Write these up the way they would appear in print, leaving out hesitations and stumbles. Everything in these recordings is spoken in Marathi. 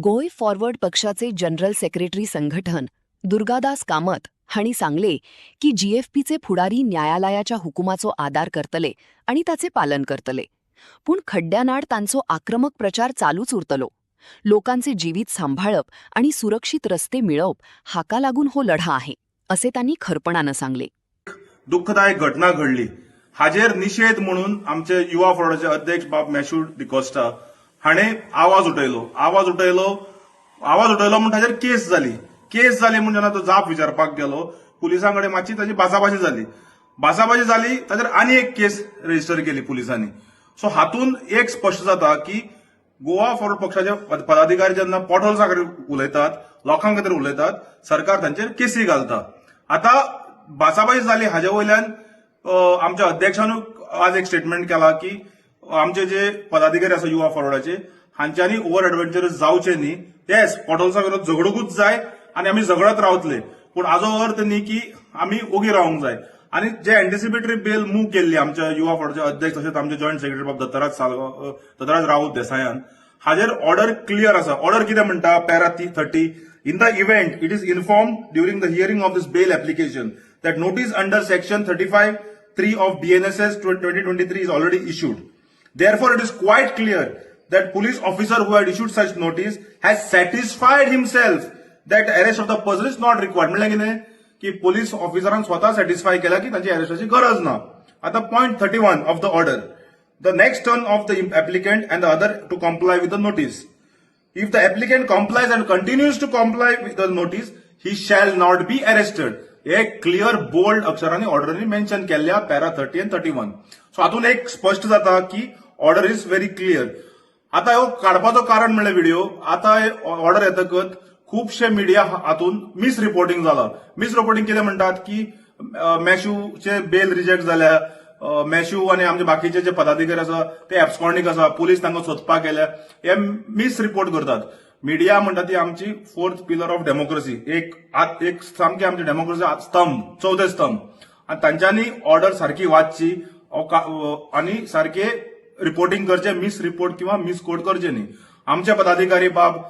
गोय फॉरवर्ड पक्षाचे जनरल सेक्रेटरी संघटन दुर्गादास कामत हांणी सांगले की जीएफपीचे फुडारी न्यायालयाच्या हुकुमाचो आदार करतले आणि ताचे पालन करतले. पूण खड्ड्यानाड तांचो आक्रमक प्रचार चालूच उरतलो. लोकांचे जिवीत सांभाळप आणि सुरक्षित रस्ते मिळवप हाका लागून हो लढा आहे असे त्यांनी खरपणानं सांगले. दुःखदायक घटना घडली हाजेर निषेध म्हणून आमचे युवा फॉरवर्डाचे अध्यक्ष बाब मॅश्यू डिकोस्टा हाणे आवाज उठयलो म्हणून ताजेर केस जाली म्हणून जेन्ना तो जाप विचारपाक गेलो पुलिसांकडे मातशी ताची भासाभाशी जाली ताजेर आनी एक केस रजिस्टर केली पुलिसांनी. सो हातून एक स्पश्ट जाता की गोवा फॉरवर्ड पक्षाचे पदाधिकारी जेन्ना पोर्टल्सा कडेन उलयतात लोकां खातीर उलयतात सरकार तांचेर केसी घालता. आता भासाभाशी जाली हाजे वयल्यान आमच्या अध्यक्षानूय आज एक स्टेटमेंट केला की आमचे जे पदाधिकारी आसा युवा फॉरवर्डाचे हांच्यांनी ओव्हर एडव्हेंचरस जावचे न्ही. येस पोर्टल्सा विरोध झगडूंकूच जाय आनी आमी झगडत रावतले पूण हाजो अर्थ न्ही की आमी ओगी रावंक जाय. आनी जे एंटिसिपेटरी बेल मूव केल्ली आमच्या युवा फॉरवर्डाचे अध्यक्ष तशेंच आमचे जॉयंट सेक्रेटरी बाब दत्तराज राऊत देसायान हाजेर ऑर्डर क्लियर आसा. ऑर्डर कितें म्हणटा para 30 in the event it is informed during the hearing of this bail application that notice under section 35(3) of BNSS 2023 is already issued. Therefore, it is quite clear that police officer who had issued such notice has satisfied himself that arrest of the person is not required. म्हणजे कितें की पोलीस ऑफिसरान स्वता सॅटिस्फाय केला की तांची अरेस्टाची गरज ना. आता point 31 of the order the next turn of the applicant and the other to comply with the notice. If the applicant complies and continues to comply with the notice, he shall not be arrested. एक क्लियर बोल्ड अक्षरांनी ऑर्डरनी मेन्शन केल्ल्या पॅरा 30 आणि 31. सो हातून एक स्पष्ट जाता की ऑर्डर इज व्हेरी क्लियर. आता ह्यो काडपाचो कारण म्हणल्यार व्हिडिओ आता ऑर्डर येतकच खुबशे मिडिया हातून मिस रिपोर्टिंग जाला. मिस रिपोर्टिंग कितें म्हणटात की मॅश्यूचे बेल रिजेक्ट जाल्या, मॅश्यू आणि आमचे बाकीचे जे पदाधिकारी आसा ते एब्सकॉन्डिंग आसा, पुलीस तांकां सोदपाक गेल्या, हे मिस रिपोर्ट करतात. मीडिया म्हणटा ती आमची फोर्थ पिलर ऑफ डेमोक्रेसी, एक सामकी आमची डेमोक्रेसी स्तंभ, चौथे स्तंभ. आणि तांच्यांनी ऑर्डर सारखी वाचची आणि सारखे रिपोर्टिंग करचे, मिस रिपोर्ट किंवा मिस कोट करचे न्ही. आमचे पदाधिकारी बाब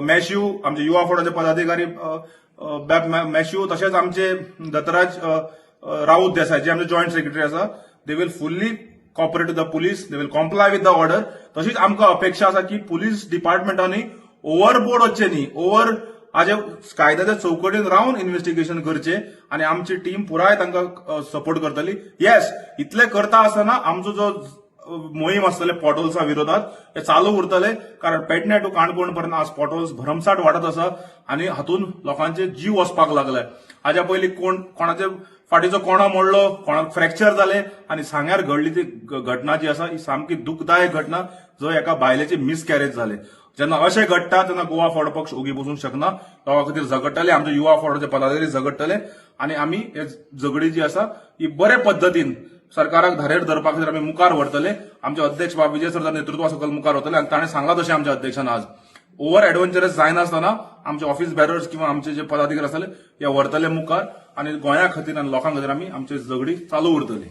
मॅश्यू, आमचे युवा फॉरवर्डाचे पदाधिकारी बाब मॅश्यू तशेंच आमचे दत्तराज राऊत देसाय जे आमचे जॉयंट सेक्रेटरी आसा they will fully cooperate with the police, they will comply with the order. तशीच आमकां अपेक्षा आसा की पुलीस डिपार्टमेंटांनी ओव्हरबोर्ड वचचे न्ही, हाजे कायद्याच्या चौकटीन रावन इन्व्हेस्टिगेशन करचे आणि आमची टीम पुराय तांकां सपोर्ट करतली. येस, इतले करता आसतना आमचो जो मोहीम आसतले पोर्टल्सा विरोधात हे चालू उरतले, कारण पेडणे टू काणकोण पर्यंत आज पोर्टल्स भरमसाट वाडत आसा आणि हातून लोकांचे जीव वचपाक लागले. हाज्या पयलीं कोणाचे फाटीचो कोणो मोडलो, कोणाक फ्रॅक्चर जाले आणि सांग्यार घडली ती घटना जी आसा ही सामकी दुखदायक घटना, जंय एका बायलेचे मिसकॅरेज जाले. जेन्ना अशें घडटा तेन्ना गोवा फॉरवर्ड पक्ष ओगी बसूंक शकना. लोकां खातीर झगडटले, आमचे युवा फॉरवर्डाचे पदाधिकारी झगडटले आणि आमी हे झगडी जी आसा ही बरे पद्दतीन सरकाराक धारेर धरपा खातीर आमी मुखार व्हरतले. आमचे अध्यक्ष बाब विजय सरकार नेतृत्वा सकयल मुखार वतले आणि ताणें सांगला तशें आमच्या अध्यक्षान आज ओव्हर एडव्हेंचरस जायनासतना आमचे ऑफिस बॅरर्स किंवा आमचे जे पदाधिकारी आसतले हे व्हरतले मुखार आणि गोंया खातीर आणि लोकां खातीर आमी आमची झगडी चालू उरतली.